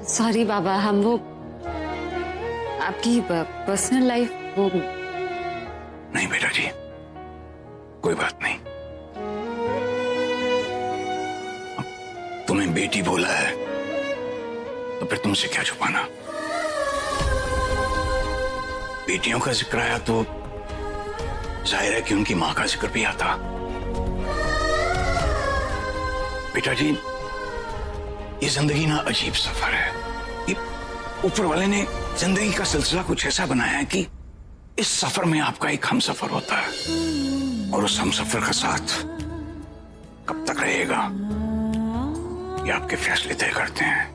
Sorry बाबा, हम वो आपकी पर्सनल लाइफ वो नहीं बेटा जी, कोई बात नहीं। तुम्हें बेटी बोला है तो फिर तुमसे क्या छुपाना। बेटियों का जिक्र आया तो जाहिर है कि उनकी मां का जिक्र भी आता। बेटा जी, ये जिंदगी ना अजीब सफर है। ये ऊपर वाले ने जिंदगी का सिलसिला कुछ ऐसा बनाया है कि इस सफर में आपका एक हम सफर होता है और उस हम सफर का साथ कब तक रहेगा ये आपके फैसले तय करते हैं।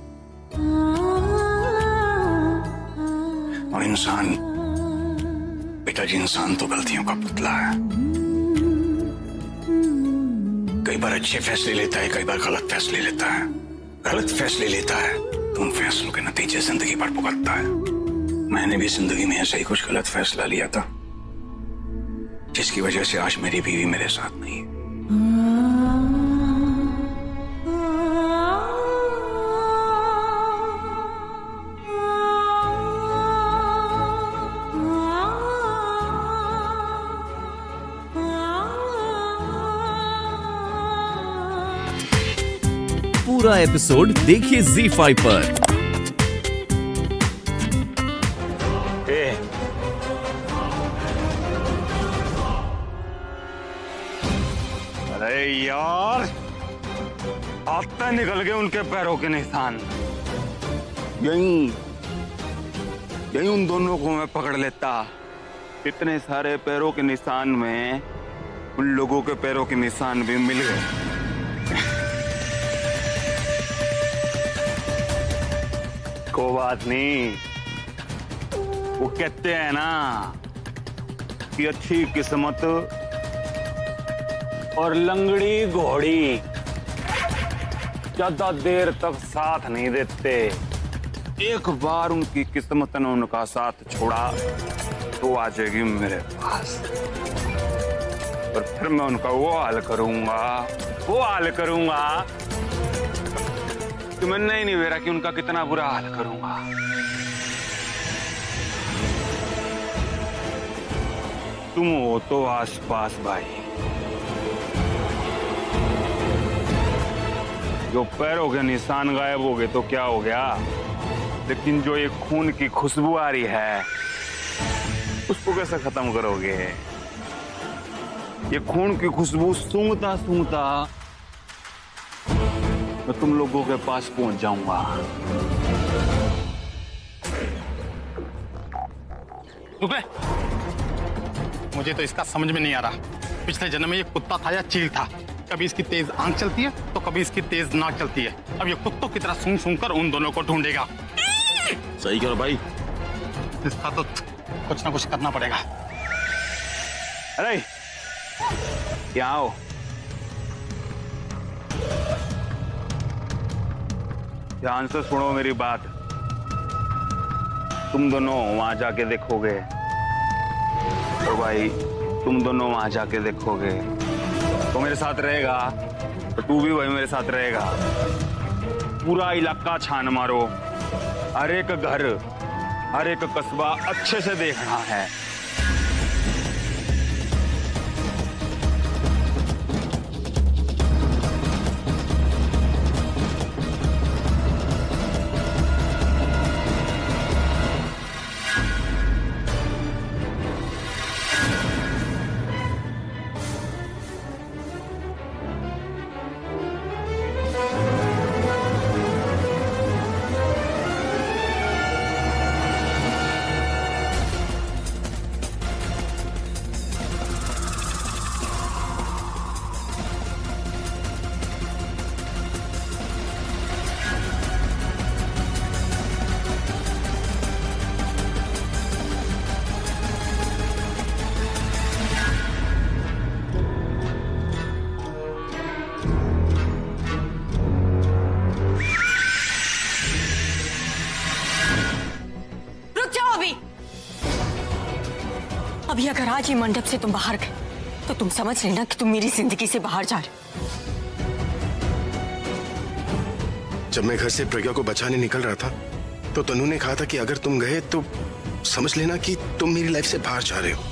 और इंसान, बेटा जी, इंसान तो गलतियों का पुतला है। कई बार अच्छे फैसले लेता है, कई बार गलत फैसले लेता है। गलत फैसले लेता है तो उन फैसलों के नतीजे जिंदगी पर भुगतता है। मैंने भी जिंदगी में ऐसा ही कुछ गलत फैसला लिया था जिसकी वजह से आज मेरी बीवी मेरे साथ नहीं है। पूरा एपिसोड देखिए ZEE5 पर। अरे यार, आता निकल गए उनके पैरों के निशान। यही उन दोनों को मैं पकड़ लेता। इतने सारे पैरों के निशान में उन लोगों के पैरों के निशान भी मिल गए। कोई बात नहीं, वो कहते हैं ना कि अच्छी किस्मत और लंगड़ी घोड़ी ज्यादा देर तक साथ नहीं देते। एक बार उनकी किस्मत ने उनका साथ छोड़ा तो आ जाएगी मेरे पास, और फिर मैं उनका वो हाल करूंगा कि मैं नहीं बेरा कि उनका कितना बुरा हाल करूंगा। तुम हो तो आसपास भाई, जो पैरों के निशान गायब हो गए तो क्या हो गया, लेकिन जो ये खून की खुशबू आ रही है उसको कैसे खत्म करोगे। ये खून की खुशबू सूंघता सूंघता मैं तुम लोगों के पास पहुंच जाऊंगा। रुके, मुझे तो इसका समझ में नहीं आ रहा, पिछले जन्म में ये कुत्ता था या चील था। कभी इसकी तेज आंख चलती है तो कभी इसकी तेज नाक चलती है। अब ये कुत्तों की तरह सूंघ सूंघ कर उन दोनों को ढूंढेगा। सही करो भाई, इसका तो कुछ ना कुछ करना पड़ेगा। अरे यहाँ आओ। ध्यान से सुनो मेरी बात। तुम दोनों वहां जाके देखोगे, और भाई तुम दोनों वहां जाके देखोगे तो मेरे साथ रहेगा, तो तू भी भाई मेरे साथ रहेगा। पूरा इलाका छान मारो, हर एक घर, हर एक कस्बा अच्छे से देखना है। अभी अगर आज ही मंडप से तुम बाहर गए तो तुम समझ लेना कि तुम मेरी जिंदगी से बाहर जा रहे हो। जब मैं घर से प्रज्ञा को बचाने निकल रहा था तो तनु ने कहा था कि अगर तुम गए तो समझ लेना कि तुम मेरी लाइफ से बाहर जा रहे हो।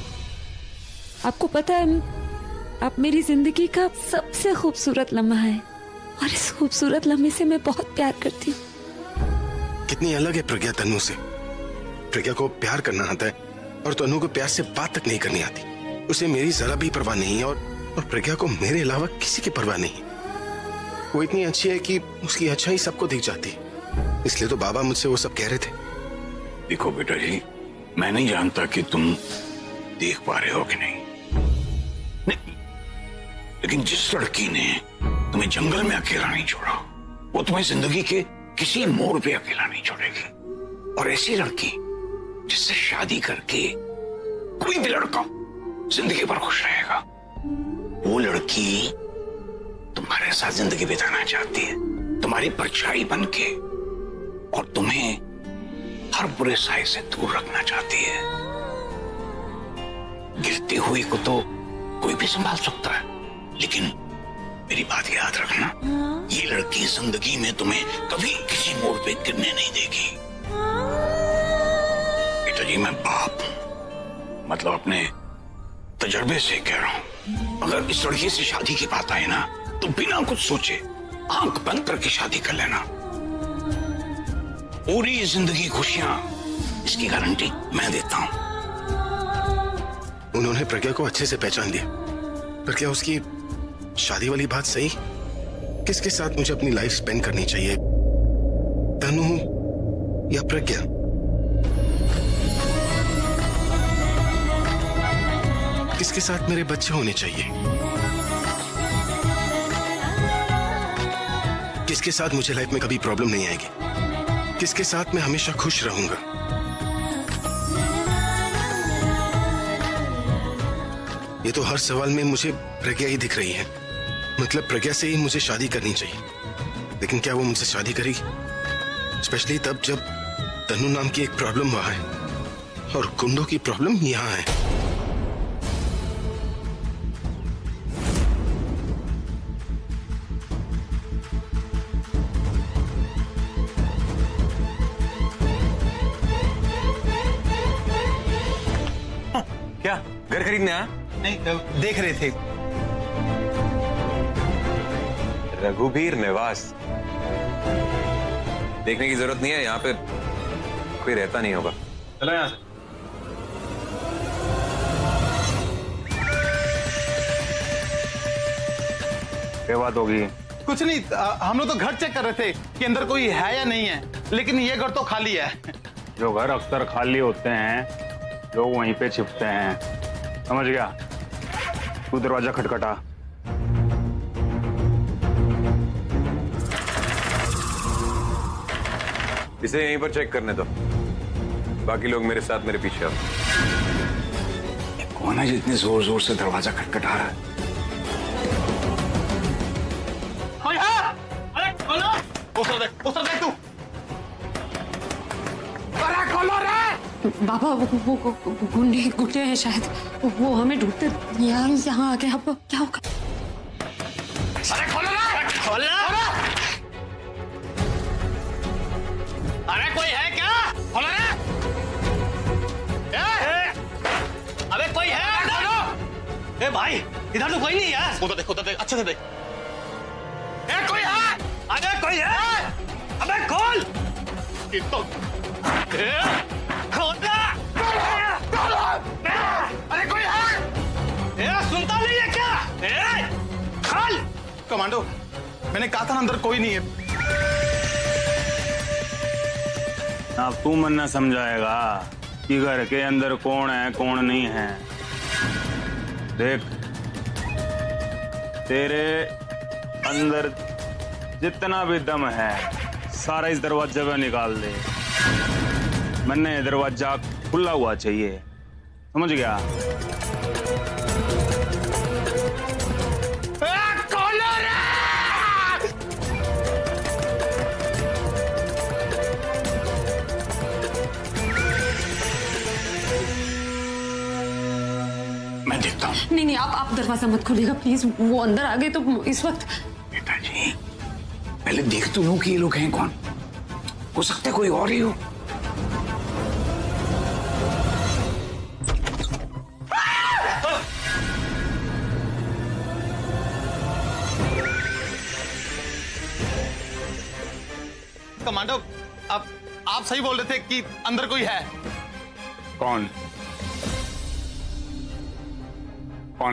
आपको पता है, आप मेरी जिंदगी का सबसे खूबसूरत लम्हा है और इस खूबसूरत लम्हे से मैं बहुत प्यार करती हूँ। कितनी अलग है प्रज्ञा तनु से। प्रज्ञा को प्यार करना आता है और तनु को प्यार से बात तक नहीं करनी आती। उसे मेरी जरा भी परवाह नहीं है और प्रज्ञा को मेरे अलावा किसी की परवाह नहीं। वो इतनी अच्छी है कि उसकी अच्छाई सबको दिख जाती है। इसलिए तो बाबा मुझसे वो सब कह रहे थे। देखो बेटा जी, मैं नहीं जानता कि तुम देख पा रहे हो कि नहीं, लेकिन जिस लड़की ने तुम्हें जंगल में अकेला नहीं छोड़ा, वो तुम्हें जिंदगी के किसी मोड़ पे अकेला नहीं छोड़ेगी। और ऐसी लड़की जिससे शादी करके कोई भी लड़का जिंदगी भर खुश रहेगा, वो लड़की तुम्हारे साथ जिंदगी बिताना चाहती है, तुम्हारी परछाई बनके, और तुम्हें हर बुरे साय से दूर रखना चाहती है। गिरती हुई को तो कोई भी संभाल सकता है, लेकिन मेरी बात याद रखना, ये लड़की जिंदगी में तुम्हें कभी किसी मोड़ पे गिरने नहीं देगी। बेटा जी, मैं बाप हूं, मतलब अपने तजर्बे से कह रहा हूं। अगर इस लड़की से शादी की बात आए ना, तो बिना कुछ सोचे आंख बंद करके शादी कर लेना। पूरी जिंदगी खुशियां, इसकी गारंटी मैं देता हूं। उन्होंने प्रज्ञा को अच्छे से पहचान लिया, पर क्या उसकी शादी वाली बात सही? किसके साथ मुझे अपनी लाइफ स्पेंड करनी चाहिए, तनु या प्रज्ञा? किसके साथ मेरे बच्चे होने चाहिए? किसके साथ मुझे लाइफ में कभी प्रॉब्लम नहीं आएगी? किसके साथ मैं हमेशा खुश रहूंगा? ये तो हर सवाल में मुझे प्रज्ञा ही दिख रही है। मतलब प्रज्ञा से ही मुझे शादी करनी चाहिए, लेकिन क्या वो मुझसे शादी करेगी? स्पेशली तब जब तनु नाम की एक प्रॉब्लम वहां है और गुंडों की प्रॉब्लम यहां है। क्या घर खरीदने आया? नहीं, देख रहे थे। रघुबीर निवास देखने की जरूरत नहीं है, यहाँ पे कोई रहता नहीं होगा। चलो यहाँ से। क्या बात होगी? कुछ नहीं, हम लोग तो घर चेक कर रहे थे कि अंदर कोई है या नहीं है, लेकिन ये घर तो खाली है। जो घर अक्सर खाली होते हैं लोग वहीं पे छिपते हैं, समझ गया? तू दरवाजा खटखटा। इसे यहीं पर चेक करने दो, बाकी लोग मेरे साथ मेरे पीछे आओ। कौन है जितने जोर जोर से दरवाजा खटखटा रहा है? अरे खोलो! उधर देख तू। अरे खोलो रे! बाबा, वो गुंडे हैं शायद, वो हमें ढूंढते यहाँ आ गए। अब क्या होगा? अरे खोलो रे! खोलो! अरे कोई है क्या? खोलो रे! अबे कोई है? खोलो! ए भाई, इधर तो कोई नहीं है। उधर देख, अच्छे से देख। ए कोई है? अरे कोई है? अबे खोल! तो खोल दे! अरे कोई है? सुनता नहीं है क्या? खोल! कमांडो, मैंने कहा था ना अंदर कोई नहीं है। अब तू मन ना समझाएगा कि घर के अंदर कौन है कौन नहीं है। देख, तेरे अंदर जितना भी दम है सारा इस दरवाजे पे निकाल दे। मैंने दरवाजा खुला हुआ चाहिए, समझ गया? मैं देखता हूँ। नहीं, आप दरवाजा मत खोलिएगा प्लीज। वो अंदर आ गए तो इस वक्त। बेटा जी, पहले देख तो लूं कि ये लोग हैं कौन। हो सकता है कोई और ही हो। कमांडो, आप सही बोल रहे थे कि अंदर कोई है। कौन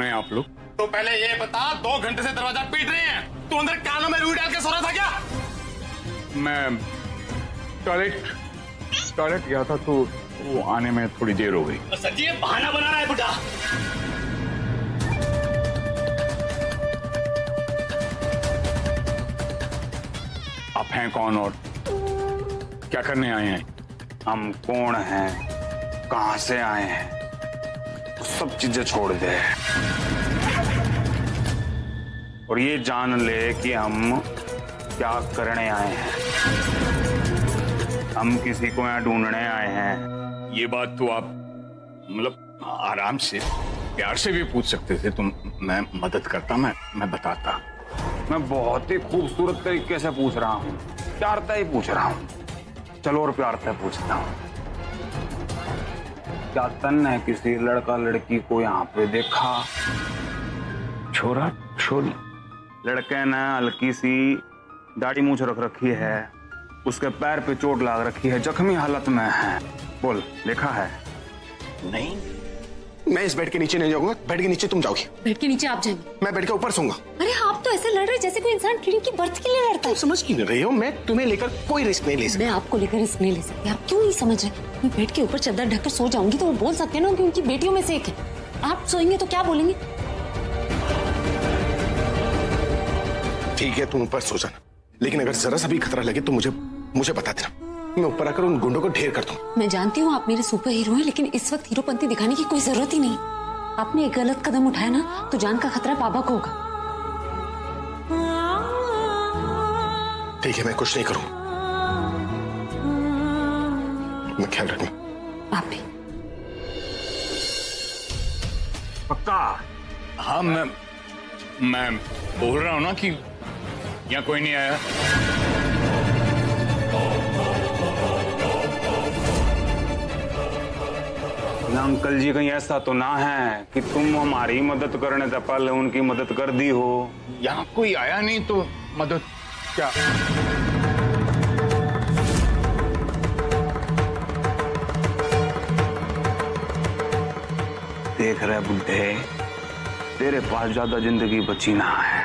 है आप लोग? तो पहले ये बता, 2 घंटे से दरवाजा पीट रहे हैं, तू अंदर कानों में रुई डाल के सो रहा था क्या? मैं टॉयलेट गया था तो वो आने में थोड़ी देर हो गई। सच्ची ये बहाना बना रहा है बुढ़ा। आप हैं कौन और क्या करने आए हैं? हम कौन हैं, कहां से आए हैं, तो सब चीजें छोड़ दे और ये जान ले कि हम क्या करने आए हैं। हम किसी को यहाँ ढूंढने आए हैं। ये बात तो आप मतलब आराम से प्यार से भी पूछ सकते थे। तुम मैं मदद करता, मैं बताता। मैं बहुत ही खूबसूरत तरीके से पूछ रहा हूँ, प्यारता ही पूछ रहा हूँ। चलो और प्यारता पूछता हूँ, क्या तन है किसी लड़का लड़की को यहाँ पे देखा? छोरा छोरी? लड़के ने हल्की सी दाढ़ी मूंछ रख रखी है, उसके पैर पे चोट लाग रखी है, जख्मी हालत में है। बोल, देखा है? नहीं, मैं इस बेड के नीचे नहीं जाऊंगा। बेड के नीचे तुम जाओगी। बेड के नीचे आप जाएंगे? मैं बेड के ऊपर सोऊंगा। अरे आप तो ऐसे लड़ रहे जैसे कोई इंसान कीड़ी की बर्थ के लिए लड़ता है। समझ क्यों नहीं रही हो? मैं तुम्हें लेकर कोई रिस्क नहीं ले सकता। मैं आपको लेकर रिस्क नहीं ले सकती। आप क्यों नहीं समझ रहे? मैं बेड के ऊपर चादर ढककर सो जाऊंगी तो वो बोल सकते हैं ना कि उनकी बेटियों में से एक है। आप सोएंगे तो क्या बोलेंगे? ठीक है, तुम ऊपर सो जाना, लेकिन अगर जरा सा भी खतरा लगे तो मुझे बता देना। मैं ऊपर आकर उन गुंडों को ढेर कर दूं। मैं जानती हूँ आप मेरे सुपर हीरो हैं, लेकिन इस वक्त हीरोपंती दिखाने की कोई जरूरत ही नहीं। आपने एक गलत कदम उठाया ना तो जान का खतरा बाबा को होगा। ठीक है, मैं कुछ नहीं करूंगा। मैं ख्याल रखूंगा। आप भी। पक्का? हाँ, मैं बोल रहा हूँ ना कि यहाँ कोई नहीं आया। अंकल जी कहीं ऐसा तो ना है कि तुम हमारी मदद करने से पहले उनकी मदद कर दी हो? यहाँ कोई आया नहीं तो मदद क्या? देख रहे बुड्ढे, तेरे पास ज्यादा जिंदगी बची ना है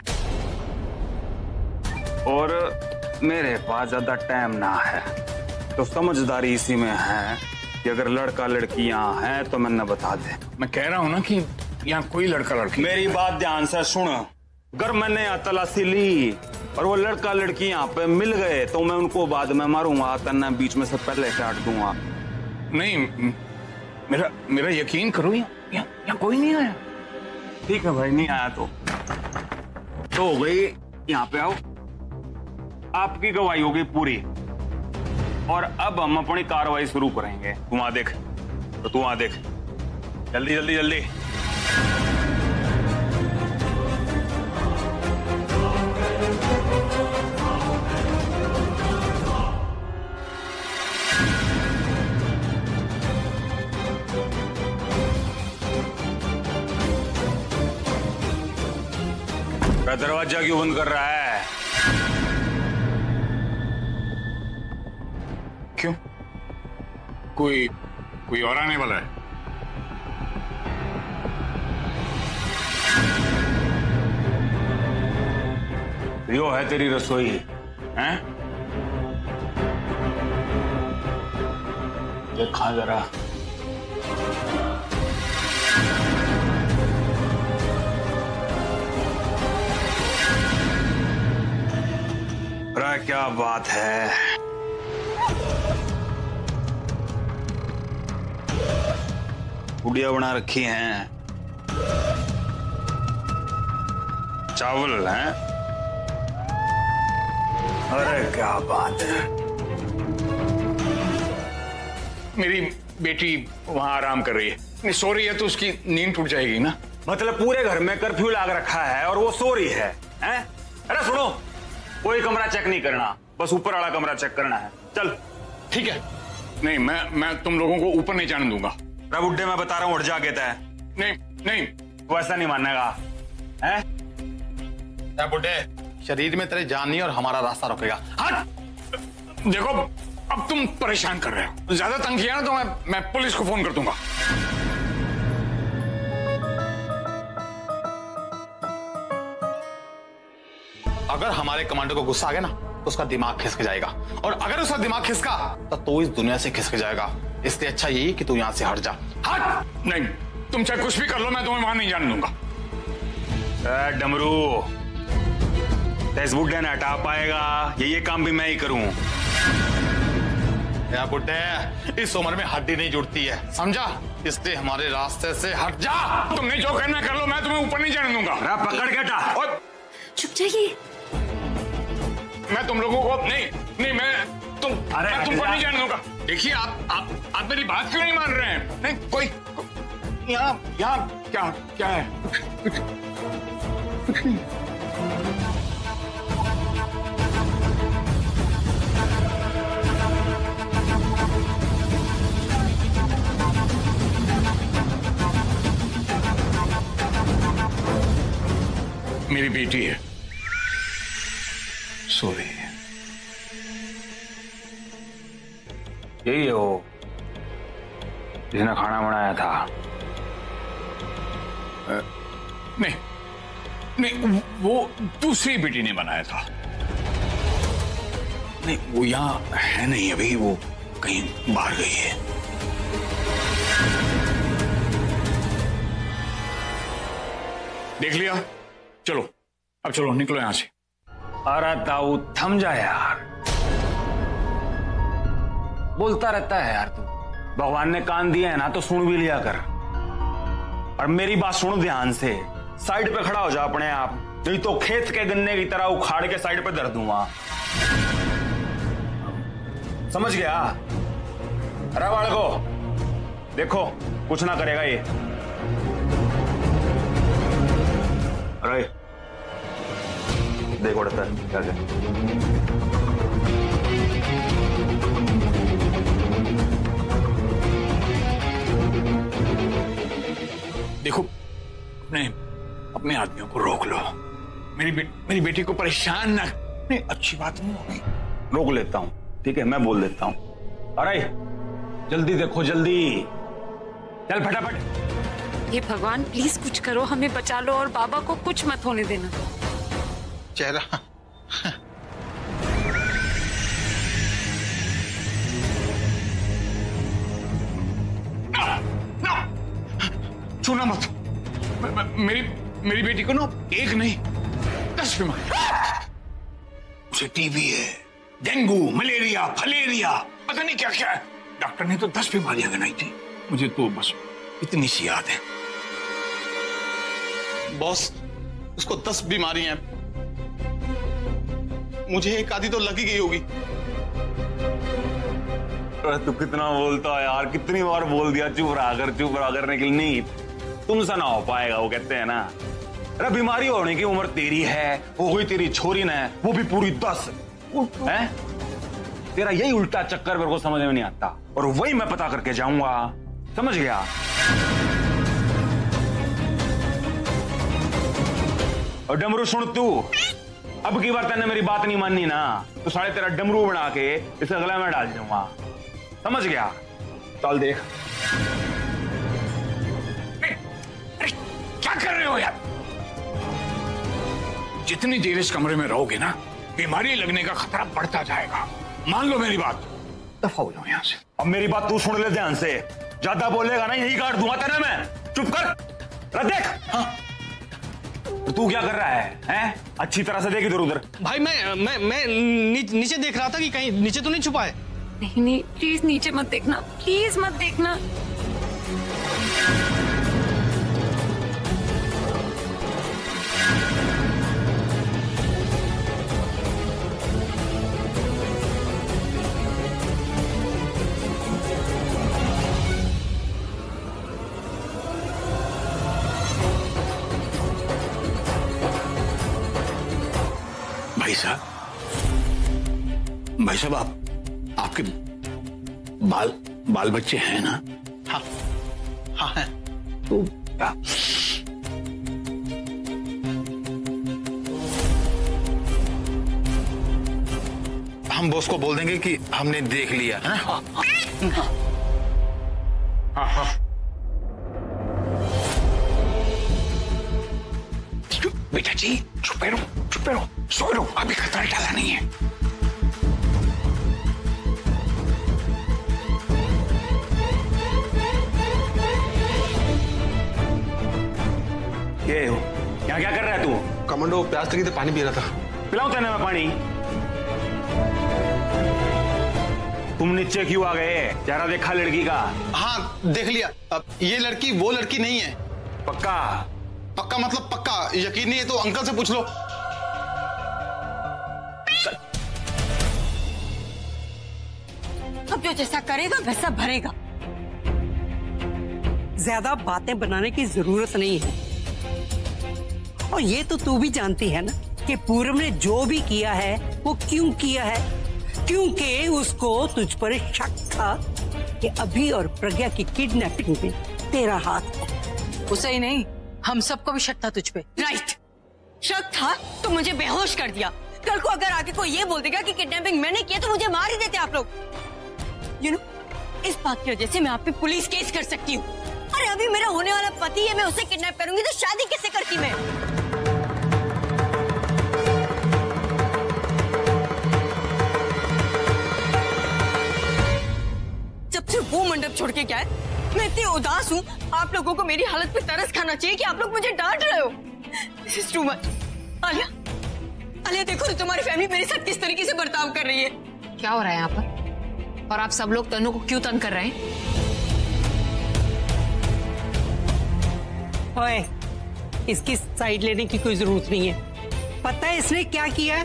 और मेरे पास ज्यादा टाइम ना है, तो समझदारी इसी में है कि अगर लड़का लड़की यहाँ है तो मैंने बता दे। मैं कह रहा हूँ ना कि यहाँ कोई लड़का लड़की। मेरी बात ध्यान से सुन। अगर मैंने यहाँ तलाशी ली और वो लड़का लड़की यहाँ पे मिल गए तो मैं उनको बाद में मारूंगा, तन्ना बीच में से पहले काट दूंगा। नहीं, मेरा यकीन करो, यहाँ कोई नहीं आया। ठीक है भाई, नहीं आया तो हो गई। यहाँ पे आओ, आपकी गवाही होगी पूरी और अब हम अपनी कार्रवाई शुरू करेंगे। तू वहां देख, तो तू वहां देख, जल्दी जल्दी जल्दी। दरवाजा क्यों बंद कर रहा है? क्यों? कोई और आने वाला है? यो है तेरी रसोई हैं? देखा जरा। क्या बात है, गुड़िया बना रखी हैं, चावल हैं। अरे क्या बात है। मेरी बेटी वहां आराम कर रही है, सो रही है तो उसकी नींद टूट जाएगी ना। मतलब पूरे घर में कर्फ्यू लगा रखा है और वो सो रही है, हैं? अरे सुनो, कोई कमरा चेक नहीं करना, बस ऊपर वाला कमरा चेक करना है। चल। ठीक है। नहीं, मैं तुम लोगों को ऊपर नहीं जाने दूंगा। रे बुड्ढे, मैं बता रहा हूँ, उठ जा कहता है। नहीं, वो ऐसा नहीं मानेगा है? बुड्ढे, शरीर में तेरे जान नहीं और हमारा रास्ता रुकेगा। हट! देखो, अब तुम परेशान कर रहे हो। ज्यादा तंग किया ना तो मैं पुलिस को फोन कर दूंगा। अगर हमारे कमांडर को गुस्सा आ गया ना तो उसका दिमाग खिसक जाएगा, और अगर उसका दिमाग खिसका तो इस दुनिया से खिसक जाएगा। इसलिए अच्छा यही कि तू यहां से हट जा। हट! नहीं, तुम चाहे कुछ भी कर लो, मैं तुम्हें वहां नहीं जाने दूंगा। डमरू, इस बुड्ढे ने हटा पाएगा? ये काम भी मैं ही करूं। या बुड्ढे, इस उम्र में हड्डी नहीं जुड़ती है, समझा? इसलिए हमारे रास्ते से हट जा। तुमने जो करना कर लो, मैं तुम्हें ऊपर नहीं जाने दूंगा। पकड़ के हटा। और चुप जाइए। मैं तुम लोगों को नहीं, मैं तुमको नहीं जाने दूंगा। देखिए, आप मेरी बात क्यों नहीं मान रहे हैं? नहीं, कोई यहाँ क्या है? मेरी बेटी है, सो रही है। यही है वो जिसने खाना बनाया था? नहीं, वो दूसरी बेटी ने बनाया था। नहीं, वो यहाँ है नहीं अभी, वो कहीं बाहर गई है। देख लिया? चलो, अब चलो, निकलो यहां से। अरे दाऊद, थम जा यार, बोलता रहता है यार तू। भगवान ने कान दिया है ना, तो सुन भी लिया कर। और मेरी बात सुन ध्यान से, साइड पे खड़ा हो जा अपने आप, नहीं तो खेत के गन्ने की तरह उखाड़ के साइड पे धर दूंगा। समझ गया? अरे बालको, देखो कुछ ना करेगा ये। अरे देखो उड़ता है क्या? देखो, अपने आदमियों को रोक लो। मेरी बेटी को परेशान ना। नहीं, अच्छी बात नहीं होगी। रोक लेता हूं, ठीक है, मैं बोल देता हूं। अरे जल्दी देखो, जल्दी चल फटाफट। ये भगवान, प्लीज कुछ करो, हमें बचा लो और बाबा को कुछ मत होने देना। चेहरा छूना मत। मेरी बेटी को ना एक नहीं 10 बीमारी। उसे टीबी है, डेंगू, मलेरिया, फलेरिया, पता नहीं क्या क्या है। डॉक्टर ने तो 10 बीमारियां गिनाई थी। मुझे तो बस इतनी सी याद है। बॉस, उसको 10 बीमारियां हैं, मुझे एक आधी तो लगी गई होगी। तू कितना बोलता है यार, कितनी बार बोल दिया चुप रहा करने के लिए। नहीं, तुमसे ना हो पाएगा, वो कहते हैं ना। अरे बीमारी होने की उम्र तेरी है, हो गई तेरी छोरी ने, वो भी पूरी 10 है। तेरा यही उल्टा चक्कर मेरे को समझ में नहीं आता, और वही मैं पता करके जाऊंगा, समझ गया? और डमरू सुन तू, अब की बार तेने मेरी बात नहीं माननी ना, तो साढ़े तेरा डमरू बना के इस गले में डाल दूंगा, समझ गया? चल देख। अरे क्या कर रहे हो यार? जितनी देर इस कमरे में रहोगे ना, बीमारी लगने का खतरा बढ़ता जाएगा। मान लो मेरी बात, दफा हो जाओ यहां से। अब मेरी बात तू सुन ले ध्यान से, ज्यादा बोलेगा ना यही काट दूंगा तेरे मैं। चुप कर। देख, हाँ। तू क्या कर रहा है? हैं? अच्छी तरह से देख इधर उधर। भाई मैं नीचे देख रहा था कि कहीं नीचे तो नहीं छुपा है। नहीं, प्लीज नीचे मत देखना, प्लीज मत देखना। भाई साहब, भाई साहब, आपके बाल बच्चे हैं ना? हाँ हाँ है। तो हम बॉस को बोल देंगे कि हमने देख लिया है ना? हाँ। बेटा जी चुप रहो, सो लो, अभी खतरा टला नहीं है। ये हो यहाँ क्या कर रहा है तू? कमांडो प्यास लगी थी, पानी पी रहा था। पिलाऊं तेने मैं पानी? तुम नीचे क्यों आ गए? चेहरा देखा लड़की का? हाँ देख लिया। अब ये लड़की वो लड़की नहीं है। पक्का? पक्का मतलब पक्का। यकीन नहीं है तो अंकल से पूछ लो। अब जो जैसा करेगा वैसा भरेगा। ज्यादा बातें बनाने की जरूरत नहीं है। और ये तो तू भी जानती है ना कि पूरब ने जो भी किया है वो क्यों किया है? क्योंकि उसको तुझ पर शक था कि अभी और प्रज्ञा की किडनैपिंग में तेरा हाथ है। उसे ही नहीं, हम सबको भी शक था तुझ पे। राइट, शक था तो मुझे बेहोश कर दिया। कल को अगर आगे कोई ये बोल देगा कि किडनैपिंग मैंने किया तो मुझे मार ही देते आप लोग। यू नो, इस बात की वजह से मैं आप पे पुलिस केस कर सकती हूँ। अरे अभी मेरा होने वाला पति है, मैं उसे किडनैप करूंगी तो शादी कैसे करती मैं? जब से वो मंडप छोड़ के क्या है, मैं इतनी उदास हूँ। आप लोगों को मेरी हालत पे तरस खाना चाहिए कि आप लोग मुझे डांट रहे हो। This is too much। Alia देखो तो तुम्हारी फैमिली मेरे साथ किस तरीके से बर्ताव कर रही है। क्या हो रहा है यहाँ पर? और आप सब लोग तनु को क्यों तंग कर रहे हैं? ओए, इसकी साइड लेने की कोई जरूरत नहीं है। पता है इसने क्या किया?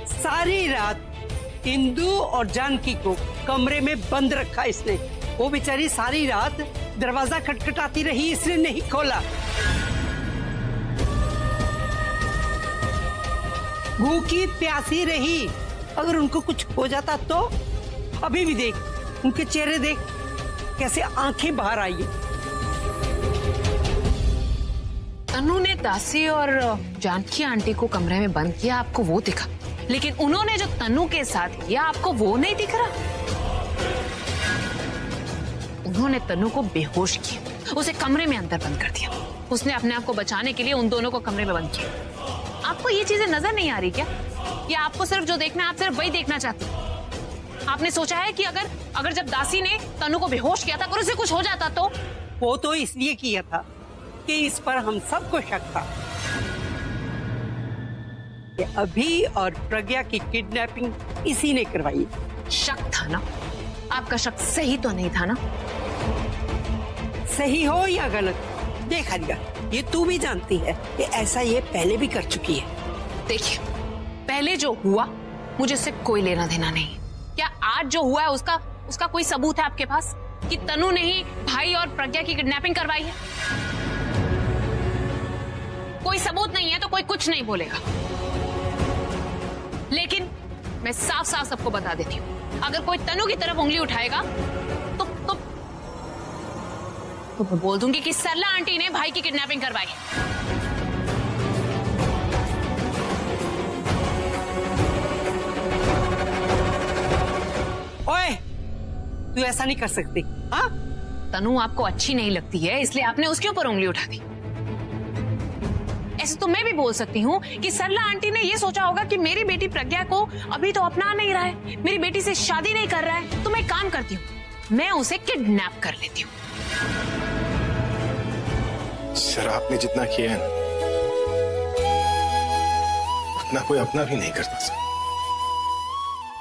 सारी रात इंदु और जानकी को कमरे में बंद रखा इसने। वो बेचारी सारी रात दरवाजा खटखटाती रही, इसने नहीं खोला। भूखी प्यासी रही। अगर उनको कुछ हो जाता तो? अभी भी देख, उनके चेहरे देख, कैसे आंखें बाहर आई है। तनु ने दासी और जानकी आंटी को कमरे में बंद किया, आपको वो दिखा, लेकिन उन्होंने जो तनु के साथ किया आपको वो नहीं दिख रहा। उन्होंने तनु को बेहोश किया, उसे कमरे में अंदर बंद कर दिया। उसने अपने आप को बचाने के लिए उन दोनों को कमरे में बंद किया। आपको ये चीजें नजर नहीं आ रही क्या? या आपको सिर्फ जो देखना है आप सिर्फ वही देखना चाहते हैं? आपने सोचा है कि अगर जब दासी ने तनु को बेहोश किया था, अगर उसे कुछ हो जाता तो? वो तो इसलिए किया था कि इस पर हम सबको शक था कि अभी और प्रज्ञा की किडनैपिंग इसी ने करवाई। शक था ना? आपका शक सही तो नहीं था ना? सही हो या गलत, देख आलिया, ये तू भी जानती है कि ऐसा ये पहले भी कर चुकी है। देखिए, पहले जो हुआ मुझे इससे कोई लेना देना नहीं। क्या आज जो हुआ है उसका कोई सबूत है आपके पास कि तनु ने ही भाई और प्रज्ञा की किडनैपिंग करवाई है? कोई सबूत नहीं है तो कोई कुछ नहीं बोलेगा। लेकिन मैं साफ साफ सबको बता देती हूँ, अगर कोई तनु की तरफ उंगली उठाएगा तो मैं बोल दूंगी कि सरला आंटी ने भाई की किडनैपिंग करवाई। ओए, तू ऐसा नहीं कर सकती। हाँ, तनु आपको अच्छी नहीं लगती है इसलिए आपने उसके ऊपर उंगली उठा दी। ऐसे तो मैं भी बोल सकती हूँ कि सरला आंटी ने ये सोचा होगा कि मेरी बेटी प्रज्ञा को अभी तो अपना नहीं रहा है, मेरी बेटी से शादी नहीं कर रहा है, तो मैं काम करती हूँ, मैं उसे किडनैप कर लेती हूँ। सर, आपने जितना किया है ना, उतना कोई अपना भी नहीं करता सर।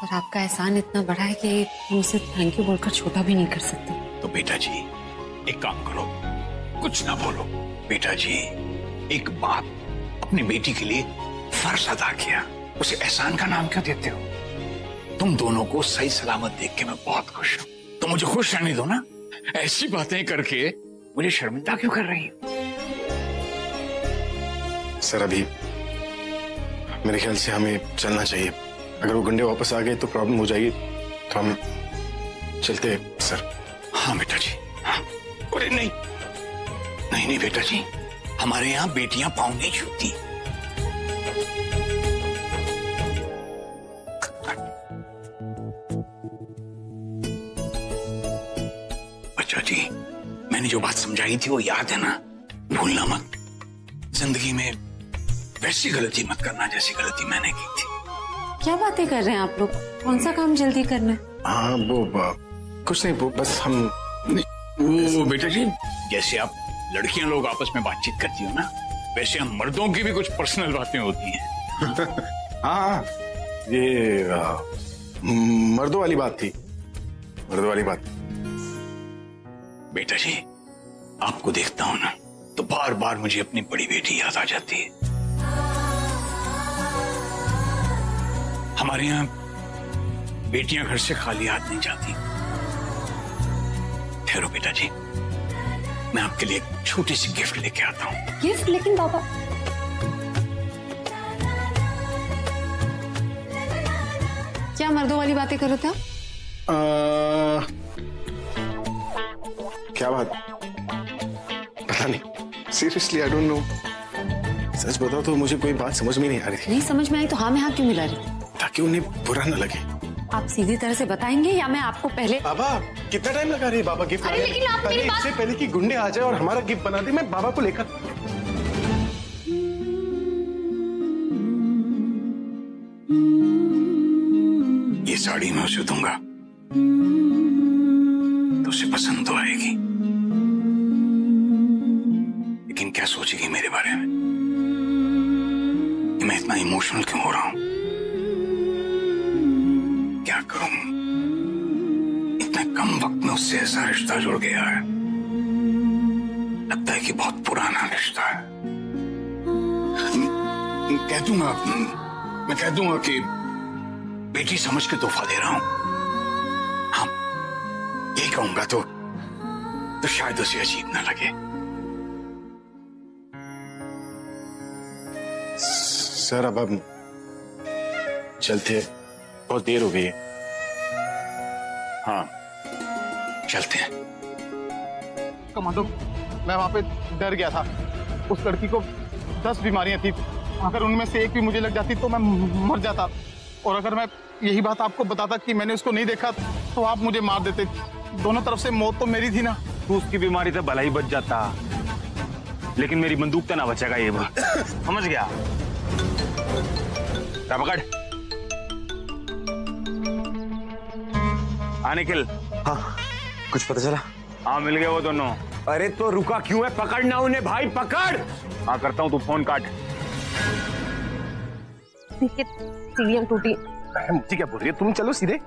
पर आपका एहसान इतना बड़ा है कि हम उसे थैंक यू बोलकर छोटा भी नहीं कर सकते। तो बेटा जी एक काम करो, कुछ ना बोलो। बेटा जी, एक बाप अपनी बेटी के लिए फर्ज अदा किया, उसे एहसान का नाम क्यों देते हो? तुम दोनों को सही सलामत देख के मैं बहुत खुश हूँ। तो मुझे खुश रहने दो ना, ऐसी बातें करके मुझे शर्मिंदा क्यों कर रही हो? सर, अभी मेरे ख्याल से हमें चलना चाहिए। अगर वो गुंडे वापस आ गए तो प्रॉब्लम हो जाएगी, तो हम चलते हैं सर। हाँ बेटा जी, हाँ। अरे नहीं नहीं नहीं बेटा जी, हमारे यहाँ बेटियां पाँव नहीं छूती। बच्चा जी, मैंने जो बात समझाई थी वो याद है ना? भूलना मत। जिंदगी में वैसी गलती मत करना जैसी गलती मैंने की थी। क्या बातें कर रहे हैं आप लोग? कौन सा काम जल्दी करना है? हाँ वो कुछ नहीं, वो बस हम वो बेटा जी, जैसे आप लड़कियां लोग आपस में बातचीत करती हो ना, वैसे हम मर्दों की भी कुछ पर्सनल बातें होती हैं। हाँ ये मर्दों वाली बात थी, मर्दों वाली बात। बेटा जी, आपको देखता हूं ना तो बार बार मुझे अपनी बड़ी बेटी याद आ जाती है। हमारे यहाँ बेटियां घर से खाली हाथ नहीं जाती। ठहरो बेटा जी, मैं आपके लिए एक छोटी सी गिफ्ट लेके आता हूँ। गिफ्ट? लेकिन पापा। क्या मर्दों वाली बातें कर रहे थे आप? क्या बात? पता नहीं, सीरियसली आई डोंट नो। सच बताओ तो मुझे कोई बात समझ में नहीं आ रही थी। नहीं समझ में आई तो हाँ में हाँ क्यों मिला रही? ताकि उन्हें बुरा न लगे। आप सीधी तरह से बताएंगे या मैं आपको पहले? बाबा कितना टाइम लगा रही है बाबा गिफ्ट? अरे लेकिन आप मेरी बात... इससे पहले कि गुंडे आ जाए और हमारा गिफ्ट बना दे, मैं बाबा को लेकर। ये साड़ी मैं उसे दूंगा तो उसे पसंद तो आएगी, लेकिन क्या सोचेगी मेरे बारे में कि मैं इतना इमोशनल क्यों हो रहा हूं? क्या करूं, इतने कम वक्त में उससे ऐसा रिश्ता जुड़ गया है, लगता है कि बहुत पुराना रिश्ता है। मैं कह दूंगा कि बेटी समझ के तोहफा दे रहा हूं। हाँ, यही कहूंगा तो शायद उसे अजीब ना लगे। सर अब हम चलते हैं, बहुत देर हो गई है। हाँ चलते हैं। कमांडो, मैं वहां पे डर गया था। उस लड़की को 10 बीमारियां थी, अगर उनमें से एक भी मुझे लग जाती तो मैं मर जाता। और अगर मैं यही बात आपको बताता कि मैंने उसको नहीं देखा तो आप मुझे मार देते। दोनों तरफ से मौत तो मेरी थी ना। तू उसकी बीमारी से भला ही बच जाता, लेकिन मेरी बंदूक तो ना बचेगा ये बात। समझ गया? पकड़। निखिल। हाँ कुछ पता चला? हाँ मिल गए वो दोनों। अरे तो रुका क्यों है? पकड़ना उन्हें भाई, पकड़। हाँ करता हूँ, तू फोन काट। सीढ़ियां टूटी। मुझे क्या बोल रही है? तुम चलो सीधे।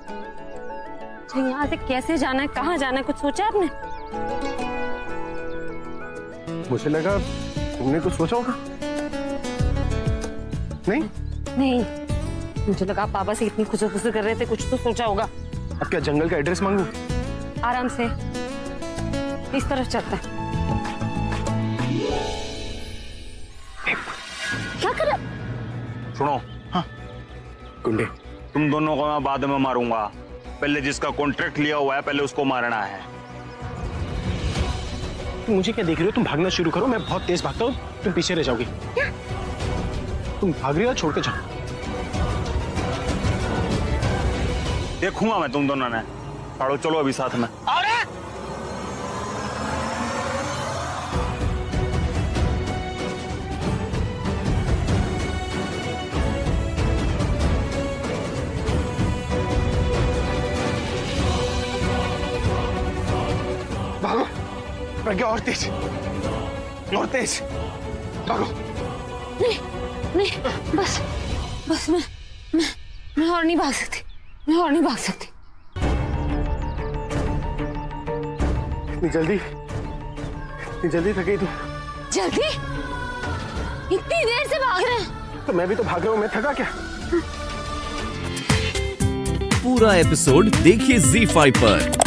यहाँ से कैसे जाना है, कहाँ जाना है, कुछ सोचा आपने? मुझे लगा तुमने कुछ सोचा होगा। नहीं नहीं, मुझे लगा आप बाबा से इतनी खुसर खुसर कर रहे थे, कुछ तो सोचा होगा। अब क्या जंगल का एड्रेस मांगू? आराम से इस तरफ चलता है। क्या कर रहे? सुनो। हाँ गुंडे, तुम दोनों को मैं बाद में मारूंगा, पहले जिसका कॉन्ट्रैक्ट लिया हुआ है पहले उसको मारना है। तुम मुझे क्या देख रहे हो? तुम भागना शुरू करो, मैं बहुत तेज भागता हूँ, तुम पीछे रह जाओगी। तुम भाग रही हो, छोड़ के जाओ। देखूंगा मैं तुम दोनों ने। पढ़ो चलो अभी साथ में। अरे भागो, प्रज्ञा और तेज, और तेज भागो। नहीं नहीं, बस मैं और नहीं भाग सकती, मैं और नहीं भाग सकती। इतनी जल्दी थक गई तू? जल्दी? इतनी देर से भाग रहे हैं? तो मैं भी तो भाग रहा हूँ, मैं थका क्या? पूरा एपिसोड देखिए ZEE5 पर।